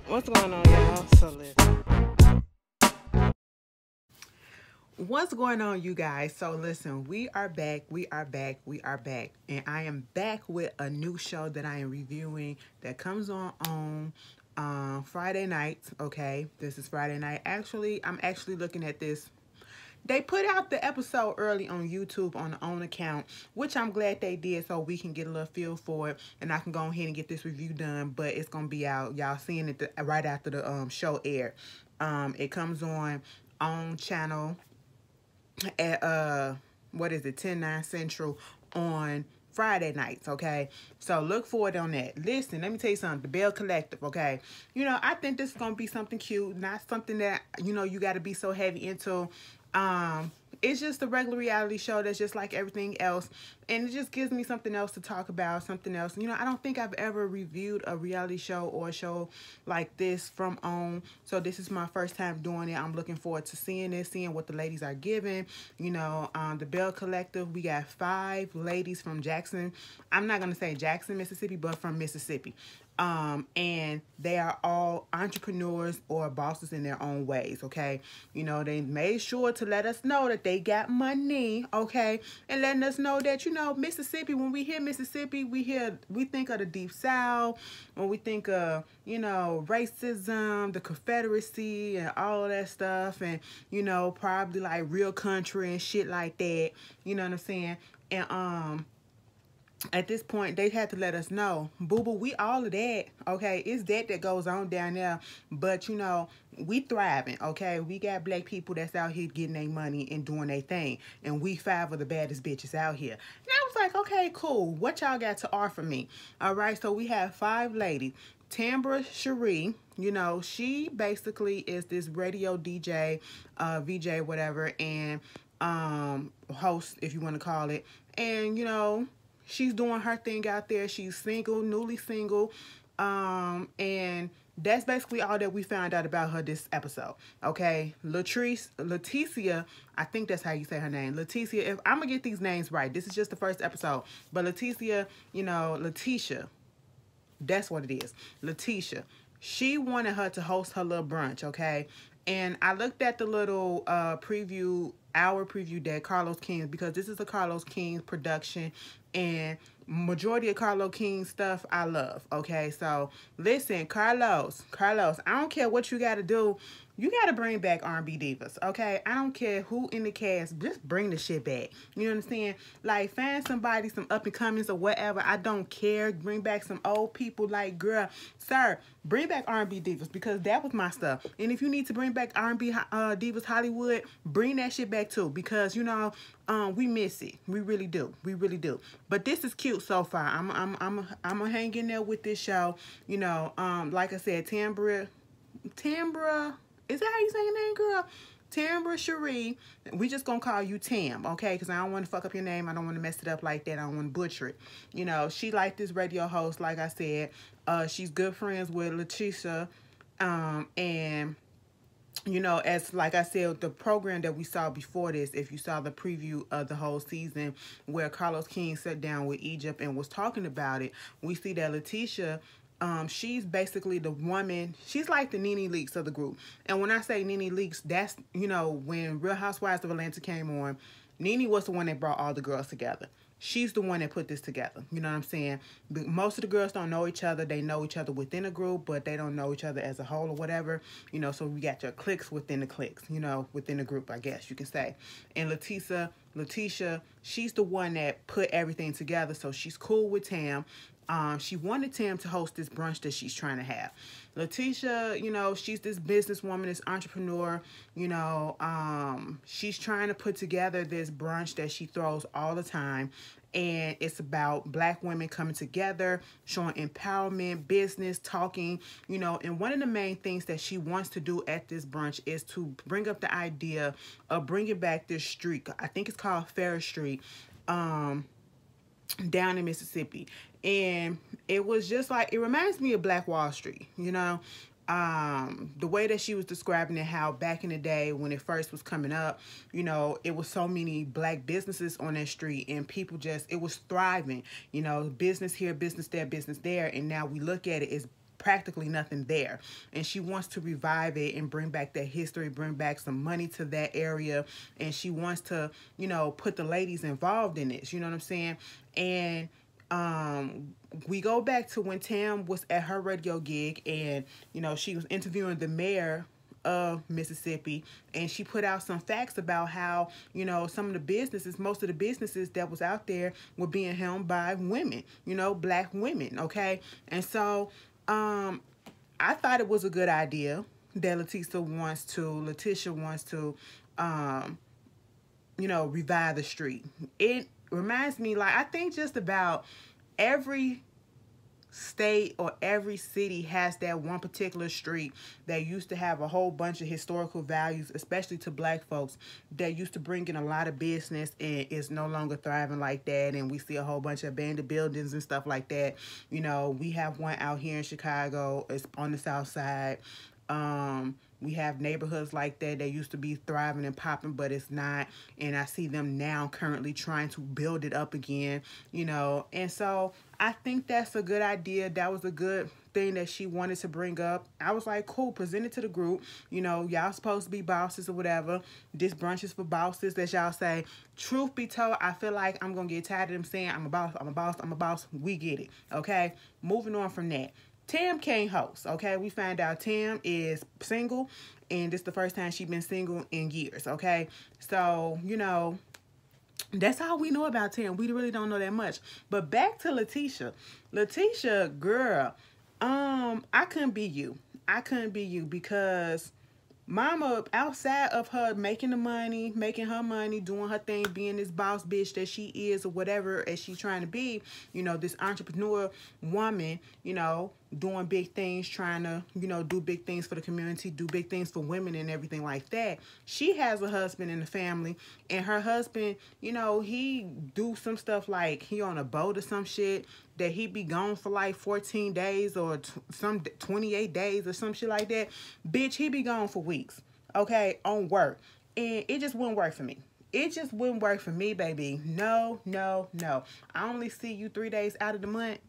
What's going on, y'all? So listen. What's going on, you guys? So listen, we are back. We are back. We are back, and I am back with a new show that I am reviewing that comes on Friday nights. Okay, this is Friday night. Actually, I'm actually looking at this. They put out the episode early on YouTube on the own account, which I'm glad they did so we can get a little feel for it and I can go ahead and get this review done. But it's gonna be out, y'all seeing it right after the show aired. It comes on channel at what is it, 10/9 Central on Friday nights. Okay, so look forward on that. Listen, let me tell you something. The Belle Collective. Okay, I think this is gonna be something cute, not something that you got to be so heavy into. um it's just a regular reality show that's just like everything else, and it just gives me something else to talk about, something else. I don't think I've ever reviewed a reality show or a show like this from OWN, so this is my first time doing it. I'm looking forward to seeing this, seeing what the ladies are giving. The Belle Collective, we got 5 ladies from Jackson. I'm not gonna say Jackson, Mississippi, but from Mississippi. And they are all entrepreneurs or bosses in their own ways. Okay, they made sure to let us know that they got money. Okay, and letting us know that Mississippi. When we hear Mississippi, we think of the Deep South. When we think of racism, the Confederacy, and all of that stuff, and probably like real country and shit like that. You know what I'm saying? And at this point, they had to let us know, boo boo, we all of that. Okay, it's that goes on down there, but we thriving. Okay, we got black people that's out here getting their money and doing their thing, and we 5 of the baddest bitches out here. And I was like, okay, cool, what y'all got to offer me? All right, so we have 5 ladies. Tambra Cherie, she basically is this radio DJ, VJ, whatever, and host, if you want to call it. And she's doing her thing out there. She's single, newly single. And that's basically all that we found out about her this episode. Okay. Leticia, I think that's how you say her name. Leticia, if I'm gonna get these names right, this is just the first episode. But Leticia, Letitia, that's what it is. Letitia. She wanted her to host her little brunch, okay? And I looked at the little hour preview that Carlos King, because this is a Carlos King production, and majority of Carlos King stuff I love. Okay, so listen, Carlos, I don't care what you got to do. You got to bring back R&B divas, okay? I don't care who in the cast. Just bring the shit back. You know what I'm saying? Like, find somebody, some up-and-comings or whatever. I don't care. Bring back some old people. Like, girl, sir, bring back R&B divas, because that was my stuff. And if you need to bring back R&B divas Hollywood, bring that shit back too, because, we miss it. We really do. We really do. But this is cute so far. I'm gonna hang in there with this show. Like I said, Tambra, is that how you say your name, girl? Tambra Cherie. We just gonna call you Tam, okay? Because I don't want to fuck up your name. I don't want to mess it up like that. I don't want to butcher it. She like this radio host, like I said. She's good friends with Leticia. And as like I said, the program that we saw before this, if you saw the preview of the whole season where Carlos King sat down with Egypt and was talking about it, we see that Leticia, she's basically the woman. She's like the Nene Leakes of the group. And when I say Nene Leakes, that's, when Real Housewives of Atlanta came on, Nene was the one that brought all the girls together. She's the one that put this together. You know what I'm saying? Most of the girls don't know each other. They know each other within a group, but they don't know each other as a whole or whatever. So we got your cliques within the cliques, within the group, I guess you can say. And Leticia, she's the one that put everything together. So she's cool with Tam. She wanted Tam to host this brunch that she's trying to have. Leticia, she's this businesswoman, this entrepreneur. She's trying to put together this brunch that she throws all the time. And it's about black women coming together, showing empowerment, business, talking, and one of the main things that she wants to do at this brunch is to bring up the idea of bringing back this street. I think it's called Ferris Street. Down in Mississippi. And it was just like, it reminds me of Black Wall Street, the way that she was describing it, how back in the day when it first was coming up, it was so many black businesses on that street, and people just, it was thriving, business here, business there, and now we look at it as practically nothing there, and she wants to revive it and bring back that history, bring back some money to that area, and she wants to, you know, put the ladies involved in this, you know what I'm saying? And we go back to when Tam was at her radio gig, and you know, she was interviewing the mayor of Mississippi, and she put out some facts about how, you know, some of the businesses, most of the businesses that was out there were being helmed by women, you know, black women, okay? And so I thought it was a good idea that Letitia wants to you know, revive the street. It reminds me, like, I think just about every state or every city has that one particular street that used to have a whole bunch of historical values, especially to black folks, that used to bring in a lot of business and is no longer thriving like that. And we see a whole bunch of abandoned buildings and stuff like that. You know, we have one out here in Chicago. It's on the south side. We have neighborhoods like that used to be thriving and popping, but it's not. And I see them now currently trying to build it up again, you know. And so I think that's a good idea. That was a good thing that she wanted to bring up. I was like, cool, present it to the group. You know, y'all supposed to be bosses or whatever. This brunch is for bosses, as y'all say. Truth be told, I feel like I'm going to get tired of them saying, I'm a boss, I'm a boss, I'm a boss. We get it, okay? Moving on from that. Tam can't host, okay? We found out Tam is single, and this is the first time she's been single in years, okay? So, you know, that's all we know about Tam. We really don't know that much. But back to Letitia. Letitia, girl, I couldn't be you. I couldn't be you because Mama, outside of her making the money, making her money, doing her thing, being this boss bitch that she is or whatever as she's trying to be, you know, this entrepreneur woman, you know, doing big things, trying to, you know, do big things for the community, do big things for women and everything like that. She has a husband and a family, and her husband, you know, he do some stuff like he on a boat or some shit that he be gone for like 14 days or some 28 days or some shit like that. Bitch, he be gone for weeks, okay, on work. And it just wouldn't work for me. It just wouldn't work for me, baby. No, no, no. I only see you 3 days out of the month.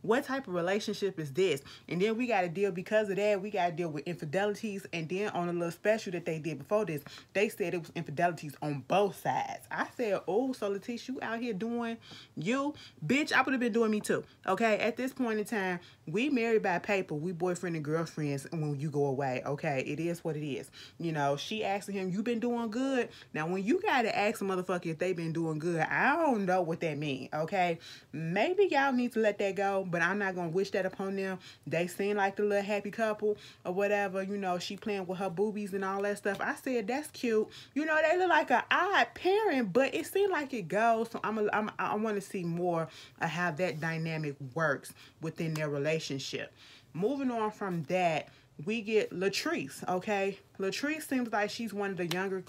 What type of relationship is this? And then we got to deal, because of that, we got to deal with infidelities. And then on a little special that they did before this, they said it was infidelities on both sides. I said, oh, so Letitia, you out here doing you? Bitch, I would have been doing me too. Okay, at this point in time, we married by paper. We boyfriend and girlfriends when you go away. Okay, it is what it is. You know, she asking him, you been doing good? Now, when you got to ask a motherfucker if they been doing good, I don't know what that mean, okay? Maybe y'all need to let that go, but I'm not going to wish that upon them. They seem like the little happy couple or whatever. You know, she playing with her boobies and all that stuff. I said, that's cute. You know, they look like an odd parent, but it seemed like it goes. So I want to see more of how that dynamic works within their relationship. Moving on from that, we get Latrice, okay? Latrice seems like she's one of the younger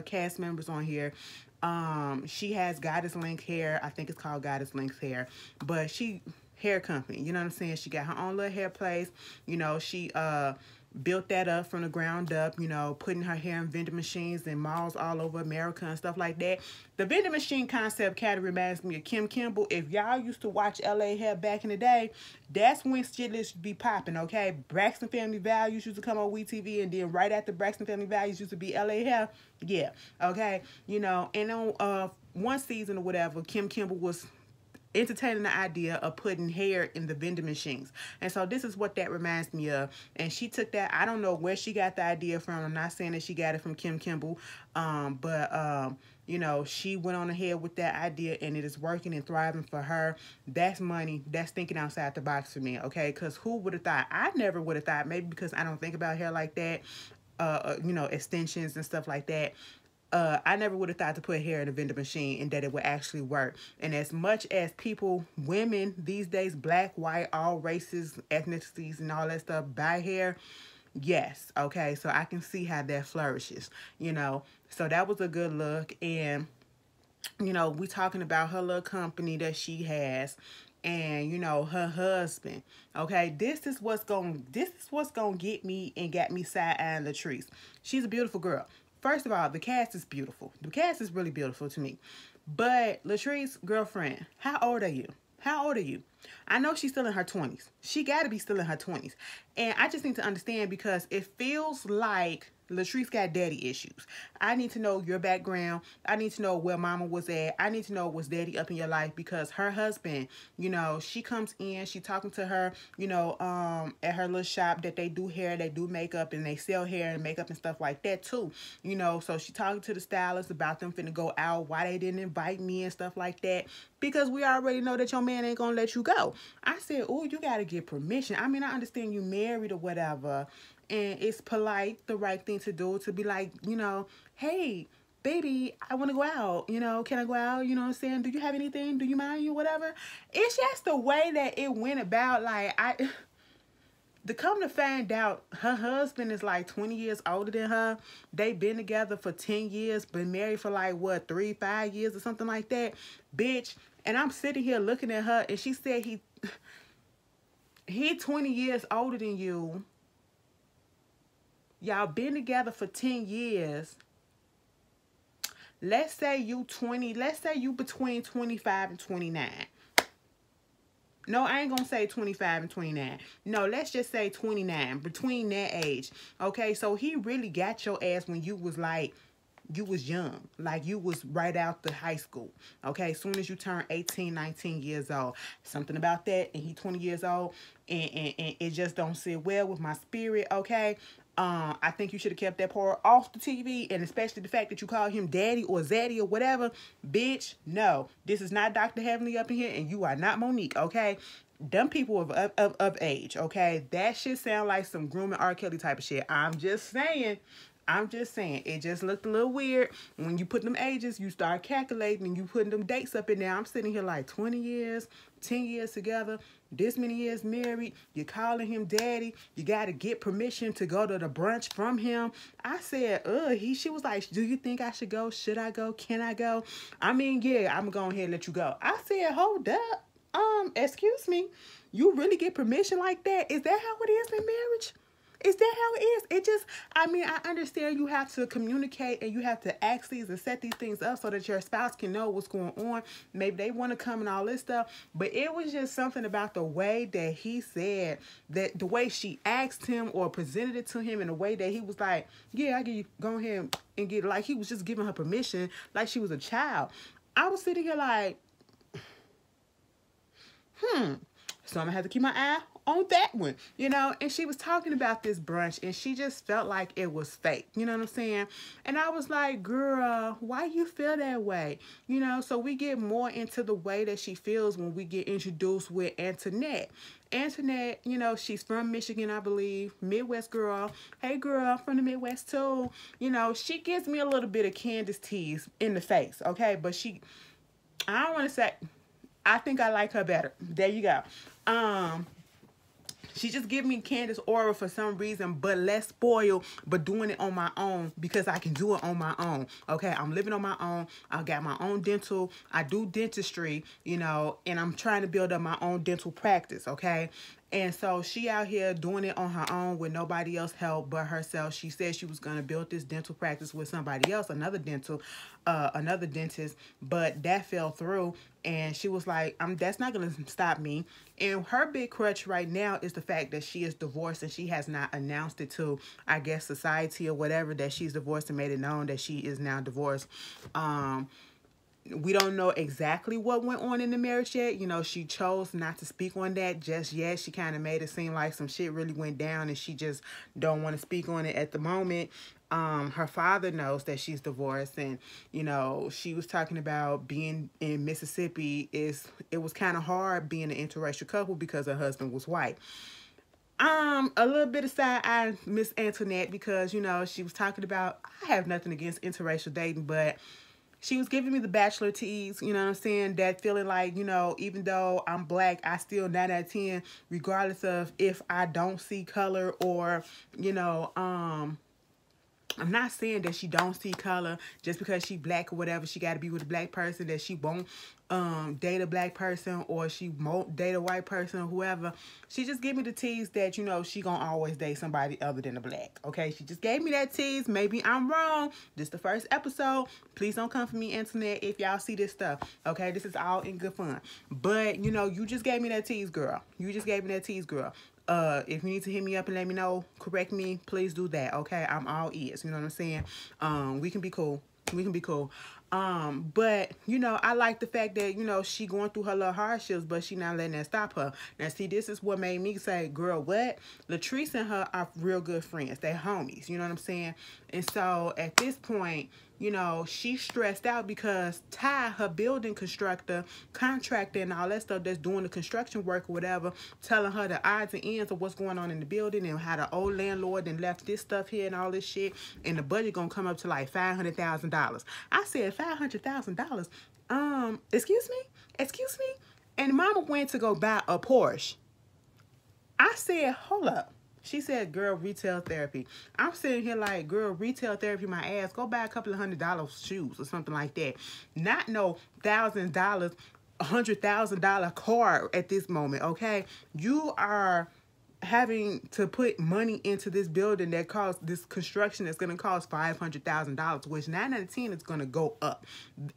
cast members on here. She has Goddess Link hair. I think it's called Goddess Link's hair. But she hair company, you know what I'm saying? She got her own little hair place. You know, she built that up from the ground up, you know, putting her hair in vending machines and malls all over America and stuff like that. The vending machine concept kind of reminds me of Kim Kimble. If y'all used to watch LA Hair back in the day, that's when shit used to be popping, okay? Braxton Family Values used to come on WeTV, and then right after Braxton Family Values used to be LA Hair. Yeah, okay? You know, and on one season or whatever, Kim Kimble was entertaining the idea of putting hair in the vending machines. And so this is what that reminds me of. And she took that, I don't know where she got the idea from. I'm not saying that she got it from Kim Kimble, but you know, she went on ahead with that idea, and it is working and thriving for her. That's money. That's thinking outside the box for me, okay? Because who would have thought? I never would have thought, maybe because I don't think about hair like that, you know, extensions and stuff like that. I never would have thought to put hair in a vending machine and that it would actually work. And as much as people, women these days, black, white, all races, ethnicities, and all that stuff, buy hair, yes, okay, so I can see how that flourishes, you know. So that was a good look. And, you know, we talking about her little company that she has, and you know, her husband, okay? This is what's gonna get me and got me side-eyeing Latrice. She's a beautiful girl. First of all, the cast is beautiful. The cast is really beautiful to me. But Latrice, girlfriend, how old are you? How old are you? I know she's still in her 20s. She got to be still in her 20s. And I just need to understand, because it feels like Latrice got daddy issues. I need to know your background. I need to know where mama was at. I need to know was daddy up in your life, because her husband, you know, she comes in, she talking to her, you know, at her little shop that they do hair, they do makeup, and they sell hair and makeup and stuff like that too. You know, so she talking to the stylist about them finna go out, why they didn't invite me and stuff like that, because we already know that your man ain't gonna let you go. I said, oh, you gotta get permission. I mean, I understand you married or whatever, and it's polite, the right thing to do, to be like, you know, hey, baby, I want to go out, you know, can I go out, you know what I'm saying, do you have anything, do you mind, you whatever. It's just the way that it went about. Like, to come to find out, her husband is like 20 years older than her. They've been together for 10 years, been married for like, what, 3-5 years or something like that, bitch. And I'm sitting here looking at her, and she said he 20 years older than you. Y'all been together for 10 years. Let's say you 20. Let's say you between 25 and 29. No, I ain't gonna say 25 and 29. No, let's just say 29. Between that age. Okay, so he really got your ass when you was like, you was young. Like, you was right out the high school. Okay, as soon as you turn 18, 19 years old. Something about that, and he 20 years old. And it just don't sit well with my spirit, okay? I think you should have kept that part off the TV, and especially the fact that you call him daddy or zaddy or whatever. Bitch, no. This is not Dr. Heavenly up in here, and you are not Monique, okay? Them people of age, okay? That shit sound like some grooming R. Kelly type of shit. I'm just saying. It just looked a little weird. When you put them ages, you start calculating, and you putting them dates up in there. I'm sitting here like 20 years, 10 years together, this many years married. You're calling him daddy. You got to get permission to go to the brunch from him. I said, she was like, do you think I should go? Should I go? Can I go? I mean, yeah, I'm going ahead and let you go. I said, hold up. Excuse me. You really get permission like that? Is that how it is in marriage? Is that how it is? It just, I mean, I understand you have to communicate, and you have to ask these and set these things up so that your spouse can know what's going on. Maybe they want to come and all this stuff. But it was just something about the way that he said, that the way she asked him or presented it to him in a way that he was like, yeah, I give you, go ahead and get it. Like, he was just giving her permission like she was a child. I was sitting here like, so I'm going to have to keep my eye on that one, you know. And she was talking about this brunch, and she just felt like it was fake, you know what I'm saying? And I was like, girl, why you feel that way? You know, so we get more into the way that she feels when we get introduced with Antoinette. Antoinette, you know, she's from Michigan, I believe. Midwest girl. Hey, girl, from the Midwest, too. You know, she gives me a little bit of Candace tease in the face, okay? But I don't want to say, I think I like her better. There you go. She just give me Candace aura for some reason, but less spoiled, but doing it on my own because I can do it on my own. Okay, I'm living on my own. I got my own dental. I do dentistry, you know, and I'm trying to build up my own dental practice, okay? And so she out here doing it on her own with nobody else help but herself. She said she was going to build this dental practice with somebody else, another dentist, but that fell through. And she was like, that's not going to stop me. And her big crutch right now is the fact that she is divorced, and she has not announced it to, I guess, society or whatever, that she's divorced, and made it known that she is now divorced. We don't know exactly what went on in the marriage yet. You know, she chose not to speak on that just yet. She kind of made it seem like some shit really went down, and she just don't want to speak on it at the moment. Her father knows that she's divorced, and, you know, she was talking about being in Mississippi. It was kind of hard being an interracial couple because her husband was white. A little bit of side eye Miss Antoinette, because, you know, she was talking about, I have nothing against interracial dating, but she was giving me the bachelor tease, you know what I'm saying? That feeling like, you know, even though I'm black, I still 9 out of 10, regardless of if I don't see color or, you know, I'm not saying that she don't see color just because she black or whatever. She got to be with a black person, that she won't date a black person, or she won't date a white person or whoever. She just gave me the tease that, you know, she gonna always date somebody other than a black. Okay, she just gave me that tease. Maybe I'm wrong. This is the first episode. Please don't come for me, internet, if y'all see this stuff. Okay, this is all in good fun. But, you know, you just gave me that tease, girl. You just gave me that tease, girl. If you need to hit me up and let me know, correct me, please do that. Okay, I'm all ears. You know what I'm saying? We can be cool. We can be cool. But, you know, I like the fact that, you know, she going through her little hardships, but she not letting that stop her. Now, see, this is what made me say, girl, what? Latrice and her are real good friends. They're homies. You know what I'm saying? And so, at this point, you know, she's stressed out because Ty, her building constructor, contractor, and all that stuff that's doing the construction work or whatever, telling her the odds and ends of what's going on in the building and how the old landlord then left this stuff here and all this shit, and the budget gonna come up to like $500,000. I said $500,000. Excuse me. And Mama went to go buy a Porsche. I said, hold up. She said, girl, retail therapy. I'm sitting here like, girl, retail therapy my ass. Go buy a couple of $100 shoes or something like that. Not no $1,000, $100,000 car at this moment, okay? You are having to put money into this building that costs, this construction that's going to cost $500,000, which 9 out of 10 is going to go up.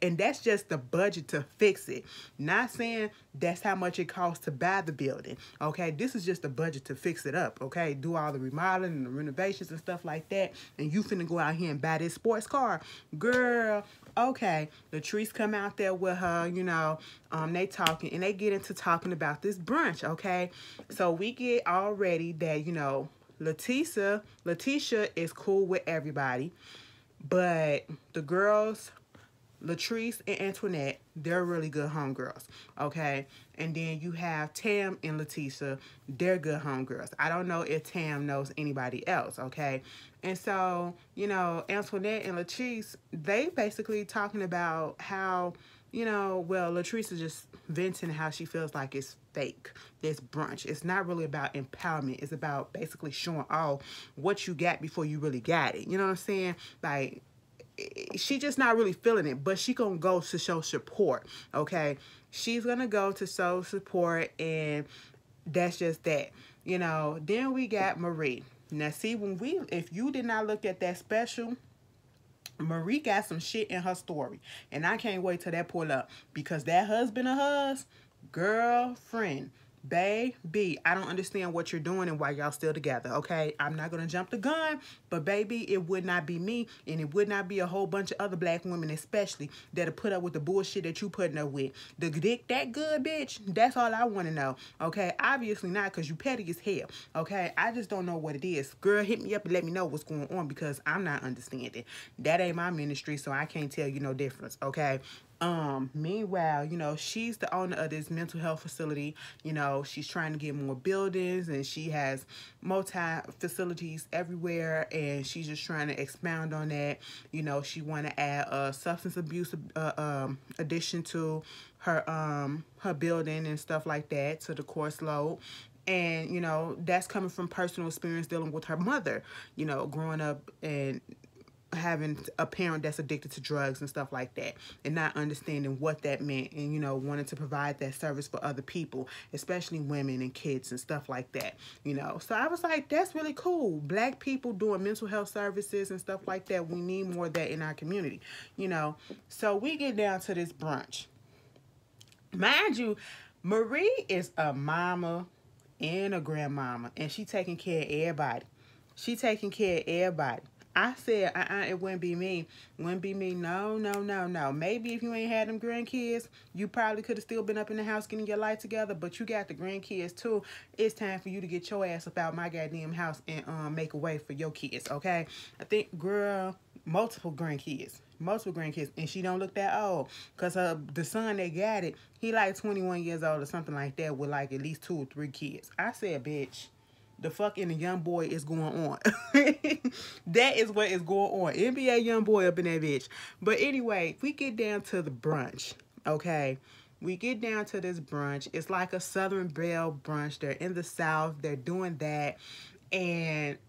And that's just the budget to fix it. Not saying that's how much it costs to buy the building, okay? This is just the budget to fix it up, okay? Do all the remodeling and the renovations and stuff like that, and you finna go out here and buy this sports car. Girl, okay. Latrice come out there with her, you know, they talking, and they get into talking about this brunch, okay? So we get already that, you know, Letitia is cool with everybody, but the girls, Latrice and Antoinette, they're really good homegirls, okay? And then you have Tam and Letitia, they're good homegirls. I don't know if Tam knows anybody else, okay? And so, you know, Antoinette and Latrice, they basically talking about how, you know, well, Latrice is just venting how she feels like it's fake, this brunch. It's not really about empowerment. It's about basically showing off what you got before you really got it. You know what I'm saying? Like, she just not really feeling it, but she gonna go to show support, okay? She's gonna go to show support, and that's just that, you know. Then we got Marie. Now, see, if you did not look at that special, Marie got some shit in her story, and I can't wait till that pull up, because that husband of hers, girlfriend, baby, I don't understand what you're doing and why y'all still together, okay? I'm not gonna jump the gun, but baby, it would not be me, and it would not be a whole bunch of other black women especially that'll put up with the bullshit that you putting up with. The dick that good, bitch? That's all I want to know, okay? Obviously not, because you petty as hell, okay? I just don't know what it is. Girl, hit me up and let me know what's going on, because I'm not understanding. That ain't my ministry, so I can't tell you no difference, okay? Meanwhile, you know, she's the owner of this mental health facility. You know, she's trying to get more buildings, and she has multi-facilities everywhere, and she's just trying to expound on that. You know, she want to add a substance abuse addition to her building and stuff like that, to the course load. And, you know, that's coming from personal experience dealing with her mother, you know, growing up and having a parent that's addicted to drugs and stuff like that, and not understanding what that meant, and, you know, wanting to provide that service for other people, especially women and kids and stuff like that, you know. So I was like, that's really cool. Black people doing mental health services and stuff like that. We need more of that in our community, you know. So we get down to this brunch. Mind you, Marie is a mama and a grandmama, and she taking care of everybody. She taking care of everybody. I said, it wouldn't be me. Wouldn't be me. No. Maybe if you ain't had them grandkids, you probably could have still been up in the house getting your life together, but you got the grandkids too. It's time for you to get your ass up out my goddamn house and make a way for your kids, okay? I think, girl, multiple grandkids, and she don't look that old, because the son that got it, he like 21 years old or something like that, with like at least 2 or 3 kids. I said, bitch, the fucking young boy is going on. That is what is going on. NBA young boy up in that bitch. But anyway, we get down to the brunch, okay? We get down to this brunch. It's like a Southern Belle brunch. They're in the South. They're doing that. And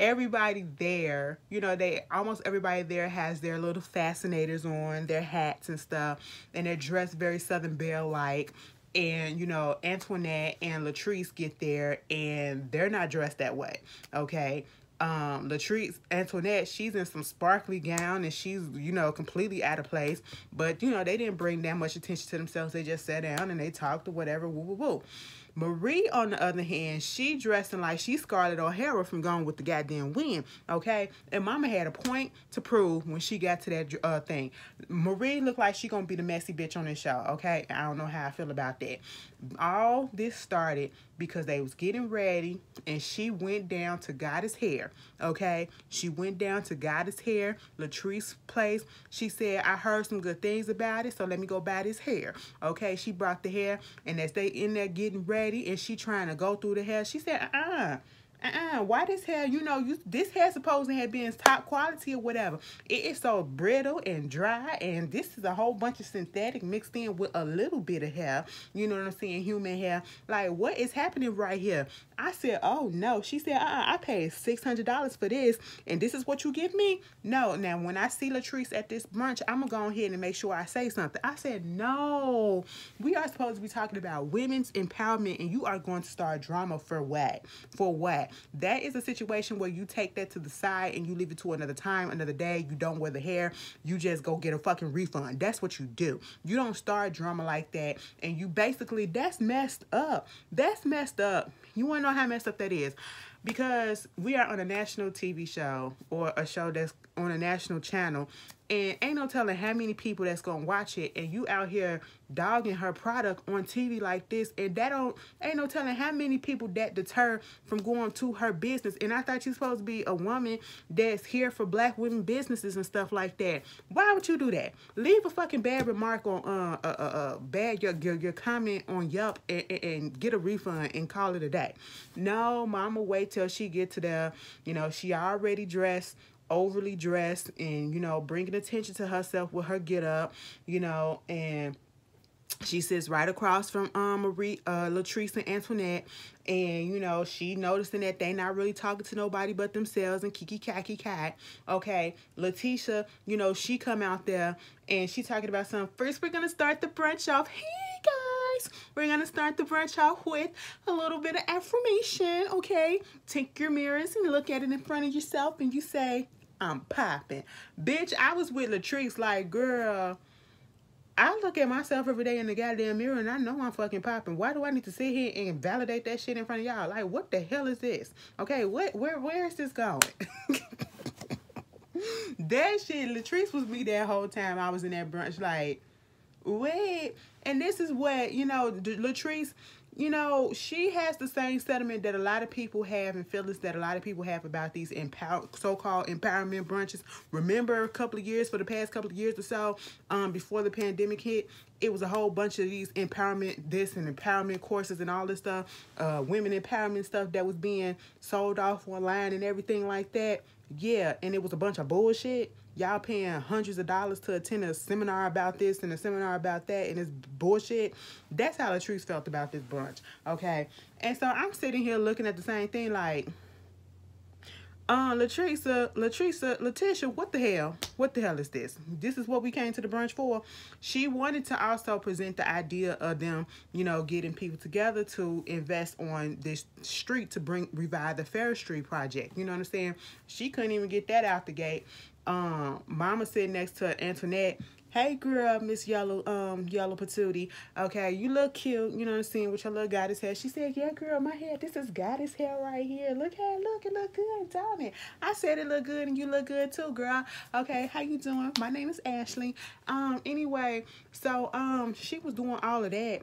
everybody there, you know, almost everybody there has their little fascinators on, their hats and stuff, and they're dressed very Southern Belle like. And you know, Antoinette and Latrice get there and they're not dressed that way. Okay. Latrice, Antoinette, she's in some sparkly gown and she's, you know, completely out of place. But, you know, they didn't bring that much attention to themselves. They just sat down and they talked or whatever. Woo, woo, woo. Marie, on the other hand, she dressing like she's Scarlett O'Hara from Gone with the Goddamn Wind, okay? And Mama had a point to prove when she got to that thing. Marie looked like she gonna be the messy bitch on this show, okay? I don't know how I feel about that. All this started because they was getting ready and she went down to Goddess Hair, okay? She went down to Goddess Hair, Latrice's place. She said, I heard some good things about it, so let me go buy this hair, okay? She brought the hair, and as they in there getting ready and she trying to go through the hair, she said, why this hair, you know, this hair supposed to have been top quality or whatever. It is so brittle and dry, and this is a whole bunch of synthetic mixed in with a little bit of hair, you know what I'm saying, human hair. Like, what is happening right here? I said, oh no. She said, I paid $600 for this, and this is what you give me? No. Now, when I see Latrice at this brunch, I'm gonna go ahead and make sure I say something. I said, no, we are supposed to be talking about women's empowerment, and you are going to start drama for what? For what? That is a situation where you take that to the side and you leave it to another time, another day. You don't wear the hair. You just go get a fucking refund. That's what you do. You don't start drama like that. And you basically, that's messed up. That's messed up. You want to know how messed up that is? Because we are on a national TV show or a show that's on a national channel, and ain't no telling how many people that's gonna watch it, and you out here dogging her product on TV like this, and ain't no telling how many people that deter from going to her business. And I thought you're supposed to be a woman that's here for black women businesses and stuff like that. Why would you do that? Leave a fucking bad remark on your comment on Yelp and get a refund and call it a day. No, Mama, wait till she get to there. You know, she already dressed, overly dressed, and, you know, bringing attention to herself with her get up, you know, and she sits right across from Marie, Latrice, and Antoinette, and, you know, she noticing that they not really talking to nobody but themselves and kiki kaki cat. Okay, Letitia, you know, she come out there and she talking about something. First, we're gonna start the brunch off. Hey guys, we're gonna start the brunch off with a little bit of affirmation. Okay, take your mirrors and look at it in front of yourself, and you say, I'm popping. Bitch, I was with Latrice like, girl, I look at myself every day in the goddamn mirror and I know I'm fucking popping. Why do I need to sit here and validate that shit in front of y'all? Like, what the hell is this? Okay, where is this going? That shit, Latrice was me that whole time I was in that brunch like, wait. And this is what, you know, Latrice, you know, she has the same sentiment that a lot of people have and feelings that a lot of people have about these so-called empowerment brunches. Remember for the past couple of years or so, before the pandemic hit, it was a whole bunch of these empowerment this and empowerment courses and all this stuff, women empowerment stuff that was being sold off online and everything like that. Yeah, and it was a bunch of bullshit. Y'all paying hundreds of dollars to attend a seminar about this and a seminar about that, and it's bullshit. That's how Latrice felt about this brunch, okay? And so I'm sitting here looking at the same thing like, Letitia, what the hell? What the hell is this? This is what we came to the brunch for. She wanted to also present the idea of them, you know, getting people together to invest on this street to revive the Ferris Street project. You know what I'm saying? She couldn't even get that out the gate. Mama sitting next to Antoinette. Hey girl, Miss Yellow Patootie. Okay, you look cute, you know what I'm saying, with your little goddess hair. She said, yeah, girl, my hair, this is goddess hair right here. Look how it look, good, tell me. I said it look good and you look good too, girl. Okay, how you doing? My name is Ashley. Anyway, so she was doing all of that.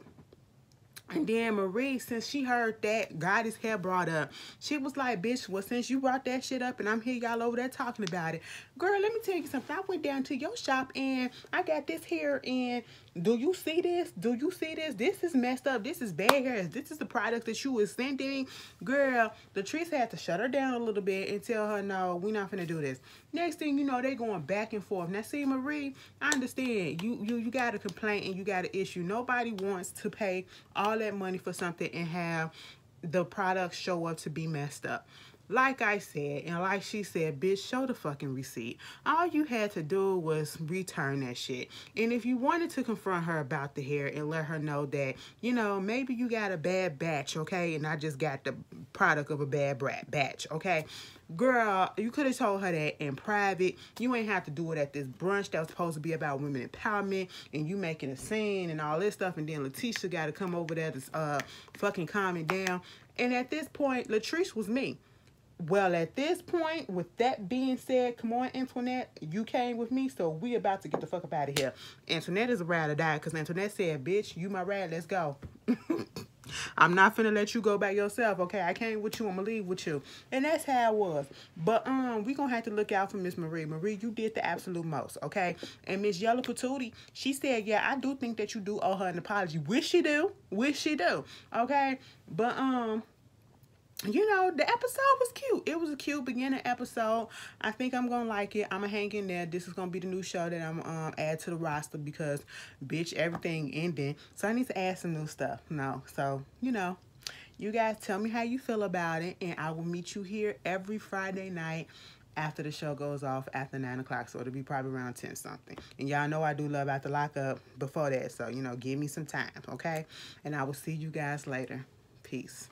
And then Marie, since she heard that Goddess hair brought up, she was like, bitch, well, since you brought that shit up and I'm here, y'all over there talking about it. Girl, let me tell you something. I went down to your shop and I got this hair, and do you see this? Do you see this? This is messed up. This is bad hair. This is the product that you was sending. Girl, Latrice had to shut her down a little bit and tell her, no, we're not finna do this. Next thing you know, they going back and forth. Now, see, Marie, I understand. You got a complaint and you got an issue. Nobody wants to pay all that money for something and have the product show up to be messed up. like I said, and like she said, bitch, show the fucking receipt. All you had to do was return that shit. And if you wanted to confront her about the hair and let her know that, you know, maybe you got a bad batch, okay, and I just got the product of a bad batch, okay? Girl, you could have told her that in private. You ain't have to do it at this brunch that was supposed to be about women empowerment, and you making a scene and all this stuff, and then Letitia got to come over there to fucking calm it down. And at this point, Latrice was me. Well, at this point, with that being said, come on, Antoinette, you came with me, so we about to get the fuck up out of here. Antoinette is a ride or die, because Antoinette said, bitch, you my ride, let's go. I'm not finna let you go by yourself, okay? I came with you, I'm gonna leave with you. And that's how it was. But we gonna have to look out for Miss Marie. Marie, you did the absolute most, okay? And Miss Yellow Patootie, she said, yeah, I do think that you do owe her an apology. Wish she do. Wish she do. Okay? But you know, the episode was cute. It was a cute beginning episode. I think I'm gonna like it. I'm gonna hang in there. This is gonna be the new show that I'm add to the roster because, bitch, everything ending. So I need to add some new stuff. No, so you know, you guys tell me how you feel about it, and I will meet you here every Friday night after the show goes off after 9 o'clock. So it'll be probably around 10 something. And y'all know I do love After Lockup before that. So you know, give me some time, okay? And I will see you guys later. Peace.